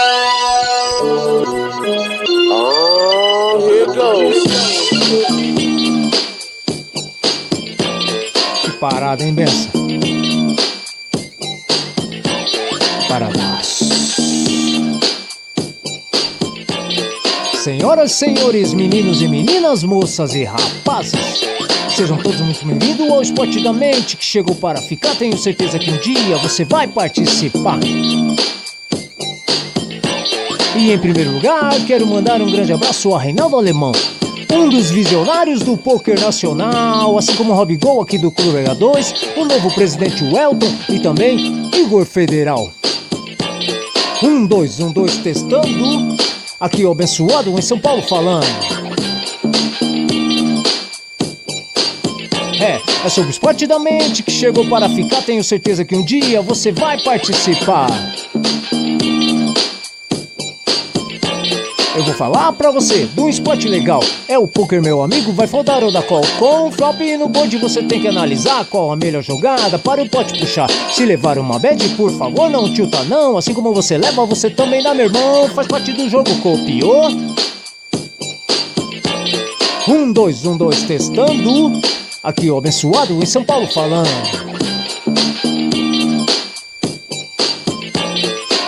Oh, here goes. Que parada, hein, benção? Paradaço. Senhoras e senhores, meninos e meninas, moças e rapazes, sejam todos muito bem-vindos ao Esporte da Mente, que chegou para ficar. Tenho certeza que um dia você vai participar. E em primeiro lugar, quero mandar um grande abraço a Reinaldo Alemão, um dos visionários do poker nacional, assim como o Rob Gol aqui do Clube H2, o novo presidente Welton e também Igor Federal. 1, 2, 1, 2, testando. Aqui o Abençoado em São Paulo falando. É sobre o Esporte da Mente que chegou para ficar. Tenho certeza que um dia você vai participar. Eu vou falar pra você de um esporte legal. É o poker, meu amigo, vai faltar o da call. Com o flop no board você tem que analisar qual a melhor jogada para o pote puxar. Se levar uma bad, por favor, não tilta não. Assim como você leva, você também dá, meu irmão. Faz parte do jogo, copiou? 1, 2, 1, 2, testando. Aqui o Abençoado em São Paulo falando.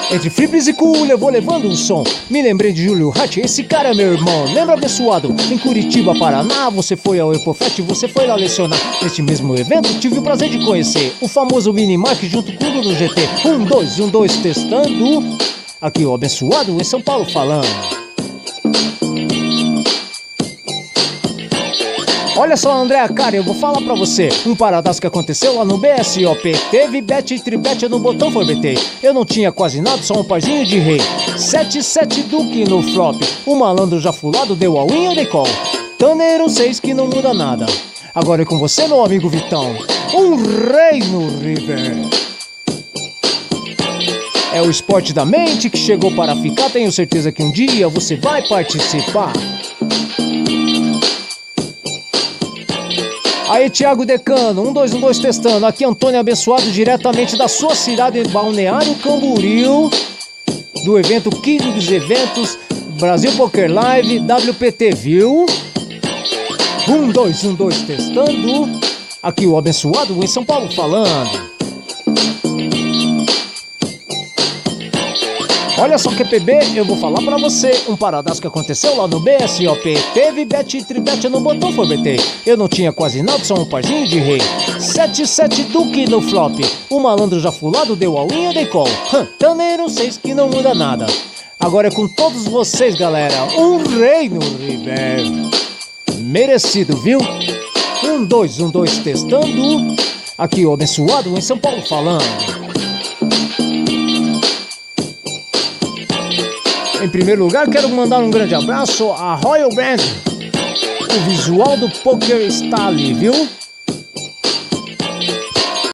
Entre flips e cool eu vou levando um som. Me lembrei de Júlio Hart, esse cara é meu irmão. Lembra, Abençoado? Em Curitiba, Paraná, você foi ao Epofest, você foi lá lecionar. Neste mesmo evento tive o prazer de conhecer o famoso Minimark junto com o do GT. 1, 2, 1, 2, testando. Aqui o Abençoado em São Paulo falando. Olha só, André, cara, eu vou falar pra você. Um paradaço que aconteceu lá no BSOP. Teve bet e tribet no botão, foi BT. Eu não tinha quase nada, só um parzinho de rei. 7-7 duque no flop. O malandro já fulado deu all-in, eu dei call. Tanner um 6 que não muda nada. Agora é com você, meu amigo Vitão. Um rei no river. É o Esporte da Mente que chegou para ficar. Tenho certeza que um dia você vai participar. Aí, Thiago Decano, 1, 2, 1, 2 testando. Aqui Antônio Abençoado, diretamente da sua cidade, Balneário Camboriú, do evento Kings Eventos Brasil Poker Live WPT, viu? 1, 2, 1, 2 testando. Aqui o Abençoado em São Paulo falando. Olha só, QPB, eu vou falar pra você. Um paradaço que aconteceu lá no BSOP. Teve bet e tribet no botão, foi BT. Eu não tinha quase nada, só um parzinho de rei. 7-7 duque no flop. O malandro já fulado deu all-in, eu dei call. Tanner um 6 que não muda nada. Agora é com todos vocês, galera. Um rei no river. Merecido, viu? 1, 2, 1, 2 testando. Aqui o Abençoado em São Paulo falando. Em primeiro lugar, quero mandar um grande abraço a Royal Brand. O visual do poker está ali, viu?